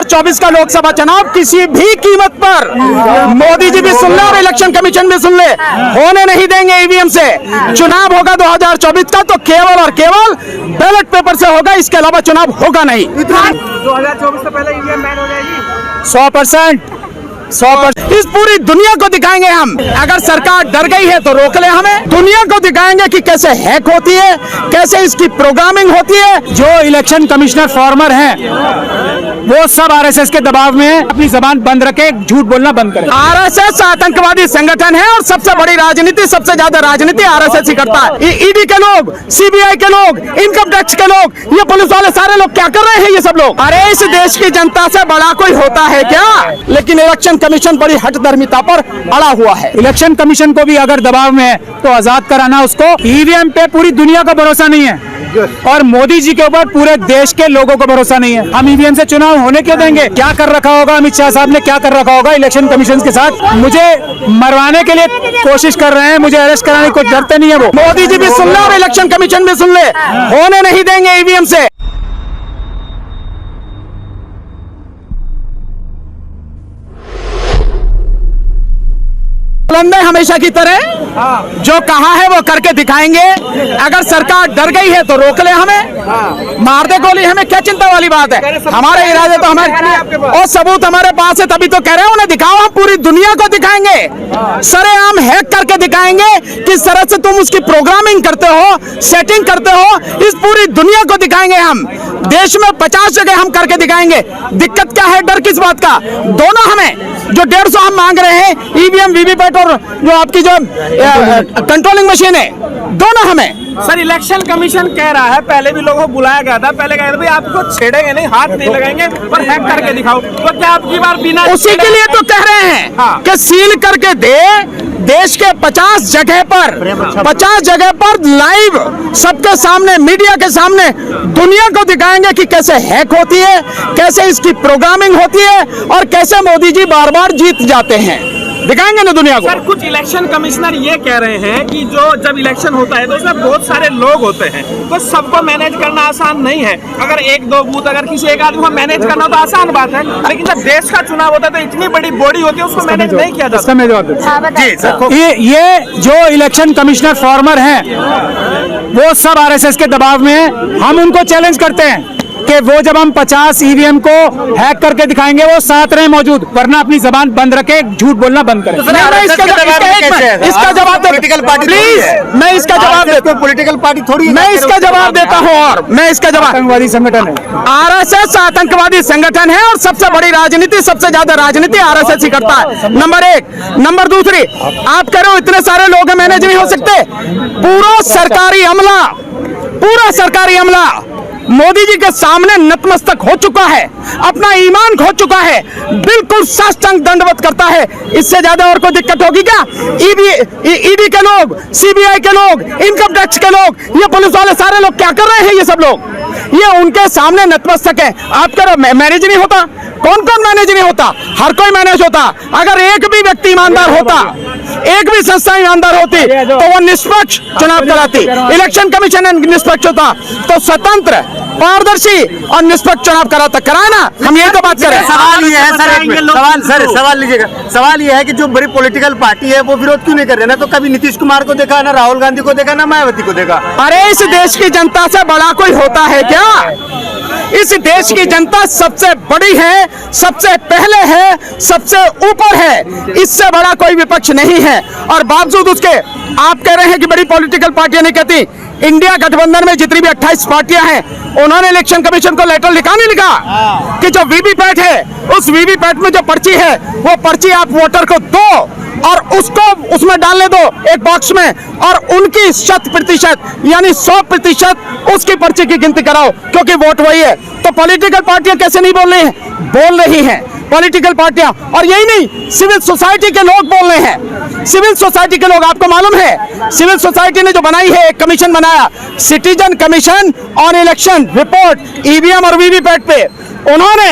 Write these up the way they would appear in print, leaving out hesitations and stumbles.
24 का लोकसभा चुनाव किसी भी कीमत पर मोदी जी भी सुन ले और इलेक्शन कमीशन भी सुन ले, होने नहीं देंगे ईवीएम से। चुनाव होगा 2024 का तो केवल और केवल बैलेट पेपर से होगा, इसके अलावा चुनाव होगा नहीं। 2024 से पहले ईवीएम बैन हो जाएगी 100%। इस पूरी दुनिया को दिखाएंगे हम। अगर सरकार डर गई है तो रोक ले हमें। दुनिया को दिखाएंगे कि कैसे हैक होती है, कैसे इसकी प्रोग्रामिंग होती है। जो इलेक्शन कमिश्नर फॉर्मर हैं वो सब आरएसएस के दबाव में है। अपनी जबान बंद रखे, झूठ बोलना बंद करें। आरएसएस आतंकवादी संगठन है और सबसे बड़ी राजनीति, सबसे ज्यादा राजनीति आरएसएस ही करता है। ईडी के लोग, सीबीआई के लोग, इनकम टैक्स के लोग, ये पुलिस वाले सारे लोग क्या कर रहे हैं ये सब लोग। अरे इस देश की जनता से बड़ा कोई होता है क्या? लेकिन इलेक्शन कमीशन बड़ी हठधर्मिता पर अड़ा हुआ है। इलेक्शन कमीशन को भी अगर दबाव में है तो आजाद कराना उसको। ईवीएम पे पूरी दुनिया का भरोसा नहीं है और मोदी जी के ऊपर पूरे देश के लोगों को भरोसा नहीं है। हम ईवीएम से चुनाव होने क्यों देंगे? क्या कर रखा होगा अमित शाह साहब ने, क्या कर रखा होगा इलेक्शन कमीशन के साथ? मुझे मरवाने के लिए कोशिश कर रहे हैं, मुझे अरेस्ट कराने को डरते नहीं है वो। मोदी जी भी सुन ले और इलेक्शन कमीशन भी सुन ले, होने नहीं देंगे ईवीएम से। हमेशा की तरह जो कहा है वो करके दिखाएंगे। अगर सरकार डर गई है तो रोक ले हमें, मार दे गोली, हमें क्या चिंता वाली बात है। हमारे इरादे तो हमारे और सबूत हमारे पास है, तभी तो कह रहे हैं उन्हें दिखाओ। हम पूरी दुनिया को दिखाएंगे, सरेआम हैक करके दिखाएंगे किस तरह से तुम उसकी प्रोग्रामिंग करते हो, सेटिंग करते हो। इस पूरी दुनिया को दिखाएंगे हम। देश में 50 जगह हम करके दिखाएंगे। दिक्कत क्या है, डर किस बात का? दोनों हमें जो 150 हम मांग रहे हैं, ईवीएम, वीवीपैट और जो आपकी जो कंट्रोलिंग मशीन है, दोनों हमें। सर इलेक्शन कमीशन कह रहा है, पहले भी लोगों को बुलाया गया था, पहले कह रहे थे आपको छेड़ेंगे नहीं, हाथ नहीं लगाएंगे, पर हैक करके दिखाओ। तो क्या आपकी बार बिना उसी के लिए तो कह रहे हैं कि सील करके दे। देश के 50 जगह पर लाइव सबके सामने, मीडिया के सामने दुनिया को दिखाएंगे कि कैसे हैक होती है, कैसे इसकी प्रोग्रामिंग होती है और कैसे मोदी जी बार बार जीत जाते हैं। दिखाएंगे ना दुनिया को। सर कुछ इलेक्शन कमिश्नर ये कह रहे हैं कि जो जब इलेक्शन होता है तो उसमें बहुत सारे लोग होते हैं, तो सबको मैनेज करना आसान नहीं है। अगर एक दो बूथ, अगर किसी एक आदमी को मैनेज करना तो आसान बात है, लेकिन जब देश का चुनाव होता है तो इतनी बड़ी बॉडी होती है, उसको मैनेज नहीं किया जाता। जी सर, ये जो इलेक्शन कमिश्नर फॉर्मर हैं वो सब आरएसएस के दबाव में है। हम उनको चैलेंज करते हैं कि वो जब हम 50 ईवीएम को हैक करके दिखाएंगे वो साथ रहे मौजूद, वरना अपनी जबान बंद रखे, झूठ बोलना बंद करें। इसका जवाब पॉलिटिकल पार्टी प्लीज, मैं इसका जवाब देता हूँ। पॉलिटिकल पार्टी थोड़ी, मैं इसका जवाब देता हूँ और मैं इसका जवाब। आतंकवादी संगठन है आरएसएस, आतंकवादी संगठन है और सबसे बड़ी राजनीति, सबसे ज्यादा राजनीति आरएसएस ही करता है। नंबर एक। नंबर दूसरी, आप कह रहे हो इतने सारे लोग मैनेज नहीं हो सकते। पूरा सरकारी अमला मोदी जी के सामने नतमस्तक हो चुका है, अपना ईमान खो चुका है, बिल्कुल साष्टांग दंडवत करता है। इससे ज्यादा और कोई दिक्कत होगी क्या? ईडी के लोग, सीबीआई के लोग, इनकम टैक्स के लोग, ये पुलिस वाले सारे लोग क्या कर रहे हैं ये सब लोग? ये उनके सामने नतमस्तक है। आप कह रहे हो मैनेज नहीं होता। कौन कौन मैनेज नहीं होता? हर कोई मैनेज होता। अगर एक भी व्यक्ति ईमानदार होता, एक भी संस्था ईमानदार होती तो वो निष्पक्ष चुनाव कराती। इलेक्शन कमीशन निष्पक्ष होता तो स्वतंत्र, पारदर्शी और निष्पक्ष चुनाव कराए ना। हम यही तो बात करें। सवाल ये है सवाल लीजिएगा। सवाल ये है कि जो बड़ी पॉलिटिकल पार्टी है वो विरोध क्यों नहीं कर रहे? ना तो कभी नीतीश कुमार को देखा, ना राहुल गांधी को देखा, ना मायावती को देखा। अरे इस देश की जनता से बड़ा कोई होता है क्या? इस देश की जनता सबसे बड़ी है, सबसे पहले है, सबसे ऊपर है। इससे बड़ा कोई विपक्ष नहीं है और बावजूद उसके आप कह रहे हैं कि बड़ी पॉलिटिकल पार्टियां नहीं कहती। इंडिया गठबंधन में जितनी भी 28 पार्टियां हैं उन्होंने इलेक्शन कमीशन को लेटर नहीं लिखा कि जो वीवीपैट है, उस वीवीपैट में जो पर्ची है वो पर्ची आप वोटर को दो और उसको उसमें डालने दो एक बॉक्स में, और उनकी 100% यानी 100% उसकी पर्ची की गिनती कराओ, क्योंकि वोट वही है। तो पॉलिटिकल पार्टियां कैसे नहीं बोल रही हैं? बोल रही हैं पॉलिटिकल पार्टियां। और यही नहीं, सिविल सोसाइटी के लोग बोल रहे हैं। सिविल सोसाइटी के लोग, आपको मालूम है सिविल सोसाइटी ने जो बनाई है, एक कमीशन बनाया, citizen commission on election report EVM और वीवीपैट पे, उन्होंने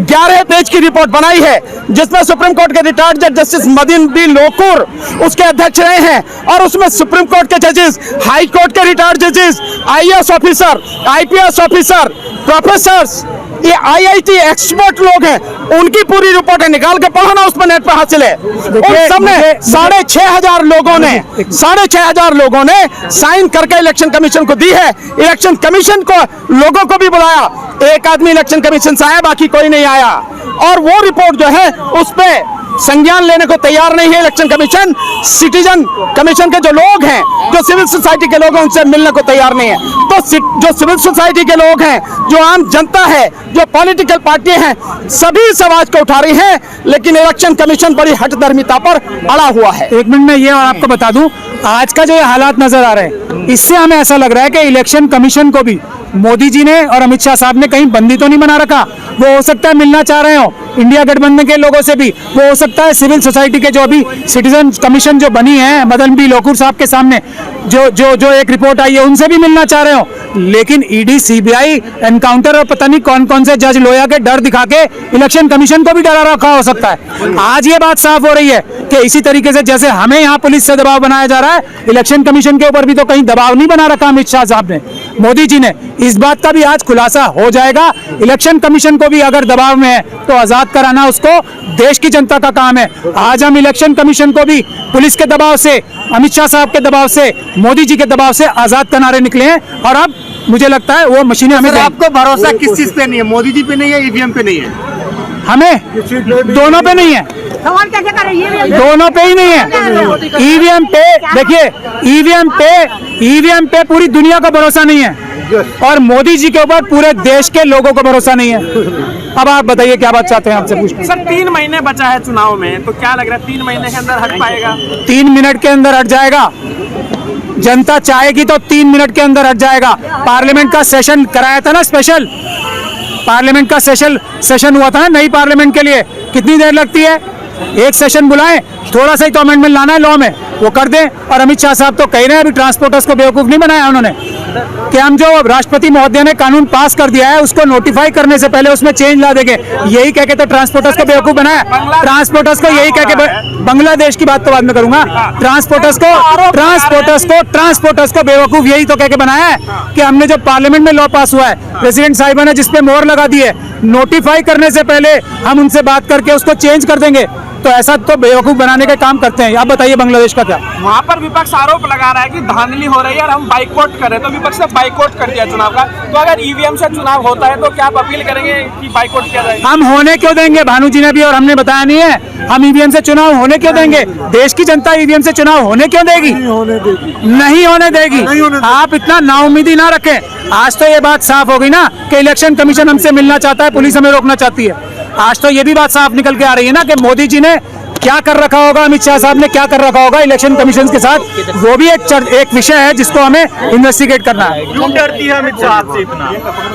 11 पेज की रिपोर्ट बनाई है जिसमें सुप्रीम कोर्ट के रिटायर्ड जज जस्टिस मदीन बी लोकुर उसके अध्यक्ष रहे हैं, और उसमें सुप्रीम कोर्ट के जजेस, हाई कोर्ट के रिटायर्ड जजेस, IAS officer, IPS officer, professors ये IIT एक्सपर्ट लोग हैं, उनकी पूरी रिपोर्टें निकाल के पढ़ो ना, उस पर नेट पर हासिल है। उन सबने 6,500 लोगों ने साइन करके इलेक्शन कमीशन को दी है। इलेक्शन कमीशन को लोगों को भी बुलाया, एक आदमी इलेक्शन कमीशन से आया, बाकी कोई नहीं आया। और वो रिपोर्ट जो है उस पे संज्ञान लेने को तैयार नहीं है इलेक्शन कमीशन। सिटीजन कमीशन के जो लोग हैं, जो सिविल सोसाइटी के लोग हैं, उनसे मिलने को तैयार नहीं है। तो जो सिविल सोसाइटी के लोग हैं, जो आम जनता है, जो पॉलिटिकल पार्टियां हैं, सभी इस आवाज को उठा रही हैं, लेकिन इलेक्शन कमीशन बड़ी हठधर्मिता पर अड़ा हुआ है। एक मिनट में ये और आपको बता दूं, आज का जो ये हालात नजर आ रहे हैं, इससे हमें ऐसा लग रहा है कि इलेक्शन कमीशन को भी मोदी जी ने और अमित शाह साहब ने कहीं बंदी तो नहीं बना रखा। वो हो सकता है मिलना चाह रहे हो इंडिया गठबंधन के लोगों से भी, वो हो सकता है सिविल सोसाइटी के जो अभी सिटीजन कमीशन जो बनी है मदन बी लोकुर साहब के सामने जो एक रिपोर्ट आई है, उनसे भी मिलना चाह रहे हो। लेकिन ईडी, सीबीआई, एनकाउंटर और पता नहीं कौन कौन से जज लोया के डर दिखा के इलेक्शन कमीशन को भी डरा रखा हो सकता है। आज ये बात साफ हो रही है कि इसी तरीके से जैसे हमें यहाँ पुलिस से दबाव बनाया जा रहा है, इलेक्शन कमीशन के ऊपर भी तो कहीं दबाव नहीं बना रखा अमित शाह साहब ने, मोदी जी ने। इस बात का भी आज खुलासा हो जाएगा। इलेक्शन कमीशन को भी अगर दबाव में है तो आजाद कराना उसको देश की जनता का काम है। आज हम इलेक्शन कमीशन को भी पुलिस के दबाव से, अमित शाह साहब के दबाव से, मोदी जी के दबाव से आजाद कराने निकले हैं। और अब मुझे लगता है वो मशीनें हमें आपको भरोसा किस चीज पे नहीं है? मोदी जी पे नहीं है, ईवीएम पे नहीं है? हमें दोनों पे नहीं है, दोनों पे ही नहीं है। ईवीएम पे देखिए, ईवीएम पे पूरी दुनिया का भरोसा नहीं है और मोदी जी के ऊपर पूरे देश के लोगों को भरोसा नहीं है। अब आप बताइए क्या बात चाहते हैं, आपसे पूछते हैं। सर 3 महीने बचा है चुनाव में, तो क्या लग रहा है 3 महीने के अंदर हट पाएगा? 3 मिनट के अंदर हट जाएगा। जनता चाहेगी तो 3 मिनट के अंदर हट जाएगा। पार्लियामेंट का सेशन कराया था ना, स्पेशल पार्लियामेंट का सेशन हुआ था ना नई पार्लियामेंट के लिए। कितनी देर लगती है? एक सेशन बुलाएं, थोड़ा सा ही तो अमेंडमेंट लाना है लॉ में, वो कर दें। और अमित शाह साहब तो कह रहे हैं, अभी ट्रांसपोर्टर्स को बेवकूफ नहीं बनाया उन्होंने कि हम जो राष्ट्रपति महोदय ने कानून पास कर दिया है उसको नोटिफाई करने से पहले उसमें चेंज ला देंगे, यही कह के तो ट्रांसपोर्टर्स को बेवकूफ बनाया। ट्रांसपोर्टर्स को यही कह के, बांग्लादेश की बात तो बाद में करूंगा, ट्रांसपोर्टर्स को बेवकूफ यही तो कह के बनाया है कि हमने जो पार्लियामेंट में लॉ पास हुआ है, प्रेसिडेंट साहिबा ने जिसपे मोहर लगा दी है, नोटिफाई करने से पहले हम उनसे बात करके उसको चेंज कर देंगे। तो ऐसा तो बेवकूफ बनाने का काम करते हैं। आप बताइए बांग्लादेश का क्या? वहाँ पर विपक्ष आरोप लगा रहा है कि धांधली हो रही है और हम बाइकआउट कर रहे हैं, तो विपक्ष ने बाइकआउट कर दिया चुनाव का। तो अगर ईवीएम से चुनाव होता है तो क्या आप अपील करेंगे कि बाइकआउट किया जाए? हम होने क्यों देंगे? भानु जी ने भी और हमने बताया नहीं है, हम ईवीएम से चुनाव होने क्यों देंगे? देश की जनता ईवीएम से चुनाव होने क्यों देगी? नहीं होने देगी। आप इतना नाउम्मीदी ना रखें। आज तो ये बात साफ हो गई ना कि इलेक्शन कमीशन हमसे मिलना चाहता है, पुलिस हमें रोकना चाहती है। आज तो ये भी बात साफ निकल के आ रही है ना कि मोदी जी ने क्या कर रखा होगा, अमित शाह साहब ने क्या कर रखा होगा इलेक्शन कमीशन के साथ, वो भी एक विषय है जिसको हमें इन्वेस्टिगेट करना है। क्यों डरती है अमित शाह से इतना?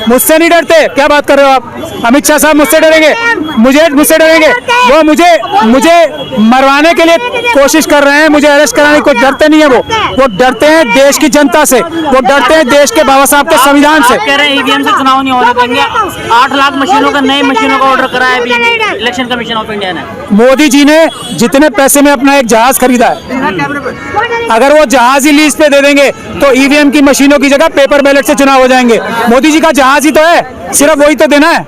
मुझसे नहीं डरते, क्या बात कर रहे हो आप? अमित शाह साहब मुझसे डरेंगे? मुझसे डरेंगे? वो मुझे मरवाने के लिए कोशिश कर रहे हैं, मुझे अरेस्ट कराने को डरते नहीं है। वो डरते हैं देश की जनता से, वो डरते हैं देश के बाबा साहब के संविधान से। कह रहे हैं ईवीएम से चुनाव नहीं होने देंगे। 8 लाख मशीनों का, नई मशीनों का ऑर्डर कराया है इलेक्शन कमीशन ऑफ इंडिया ने। मोदी जी ने जितने पैसे में अपना एक जहाज खरीदा है, अगर वो जहाज ही लीज पे दे देंगे तो ईवीएम की मशीनों की जगह पेपर बैलेट से चुनाव हो जाएंगे। मोदी जी का जहाज ही तो है, सिर्फ वही तो देना है।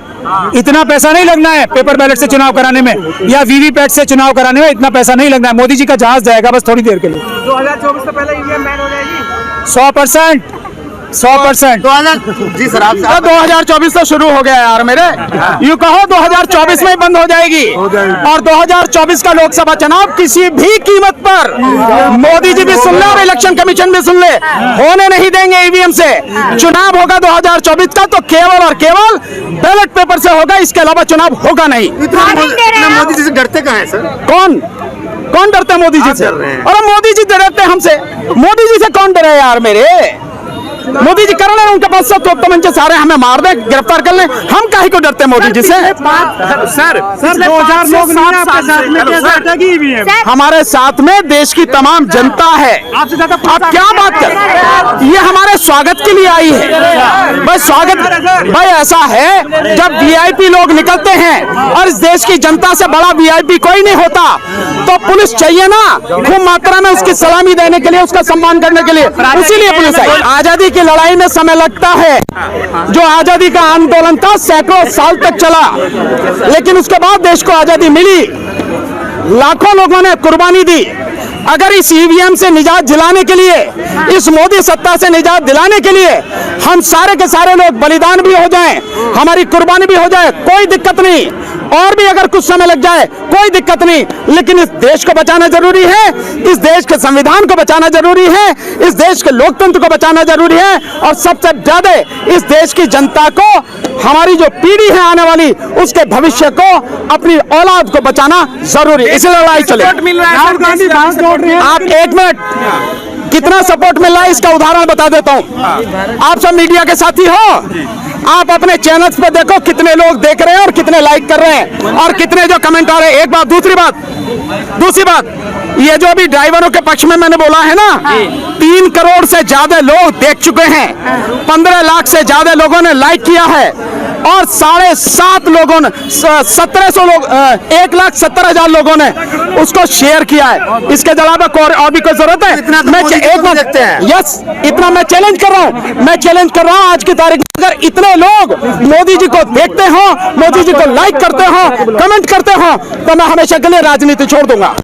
इतना पैसा नहीं लगना है पेपर बैलेट से चुनाव कराने में या वीवीपैट से चुनाव कराने में, इतना पैसा नहीं लगना है। मोदी जी का जहाज जाएगा बस थोड़ी देर के लिए। 2024 से पहले ईवीएम बैन हो जाएगी? 100%। जी सर, आप 2024 तो शुरू हो गया यार मेरे, यूं कहो 2024 में बंद हो जाएगी। और 2024 का लोकसभा चुनाव किसी भी कीमत पर, मोदी जी भी सुन ले और इलेक्शन कमीशन भी सुन ले, होने नहीं देंगे ईवीएम से। चुनाव होगा 2024 का तो केवल और केवल बैलेट पेपर से होगा, इसके अलावा चुनाव होगा नहीं। मोदी जी से डरते कहाँ हैं सर? कौन डरते हैं मोदी जी से? और मोदी जी डरते हैं हमसे? मोदी जी से कौन डरे यार मेरे? मोदी जी कर रहे हैं, उनके पास सब तो सारे हमें मार दे, गिरफ्तार कर ले, हम काहे को डरते हैं मोदी जी से? सर 2000 लोग हमारे साथ में देश की तमाम जनता है। आप क्या बात कर, ये हमारे स्वागत के लिए आई है भाई। स्वागत भाई ऐसा है, जब वीआईपी लोग निकलते हैं और इस देश की जनता से बड़ा वीआईपी कोई नहीं होता, तो पुलिस चाहिए ना खूब मात्रा में उसकी सलामी देने के लिए, उसका सम्मान करने के लिए, इसीलिए पुलिस आई। आजादी की लड़ाई में समय लगता है। जो आजादी का आंदोलन था सैकड़ों साल तक चला, लेकिन उसके बाद देश को आजादी मिली, लाखों लोगों ने कुर्बानी दी। अगर इस ईवीएम से निजात दिलाने के लिए, इस मोदी सत्ता से निजात दिलाने के लिए हम सारे के सारे लोग बलिदान भी हो जाएं, हमारी कुर्बानी भी हो जाए, कोई दिक्कत नहीं, और भी अगर कुछ समय लग जाए कोई दिक्कत नहीं, लेकिन इस देश को बचाना जरूरी है, इस देश के संविधान को बचाना जरूरी है, इस देश के लोकतंत्र को बचाना जरूरी है, और सबसे ज्यादा इस देश की जनता को, हमारी जो पीढ़ी है आने वाली, उसके भविष्य को, अपनी औलाद को बचाना जरूरी है। इसलिए लड़ाई चले। राहुल गांधी बात जोड़ रहे हैं। आप एक मिनट, कितना सपोर्ट मिल रहा है इसका उदाहरण बता देता हूं। आप सब मीडिया के साथी हो, आप अपने चैनल्स पे देखो कितने लोग देख रहे हैं और कितने लाइक कर रहे हैं और कितने जो कमेंट आ रहे हैं। एक बात, दूसरी बात, ये जो अभी ड्राइवरों के पक्ष में मैंने बोला है ना, 3 करोड़ से ज्यादा लोग देख चुके हैं, 15 लाख से ज्यादा लोगों ने लाइक किया है, और 7.5 लोगों ने 1700 लोग 1,70,000 लोगों ने उसको शेयर किया है। इसके अलावा और भी कोई जरूरत है? इतना मैं चैलेंज कर रहा हूं आज की तारीख में, अगर इतने लोग मोदी जी को देखते हो, मोदी जी को लाइक करते हो, कमेंट करते हो, तो मैं हमेशा के लिए राजनीति छोड़ दूंगा।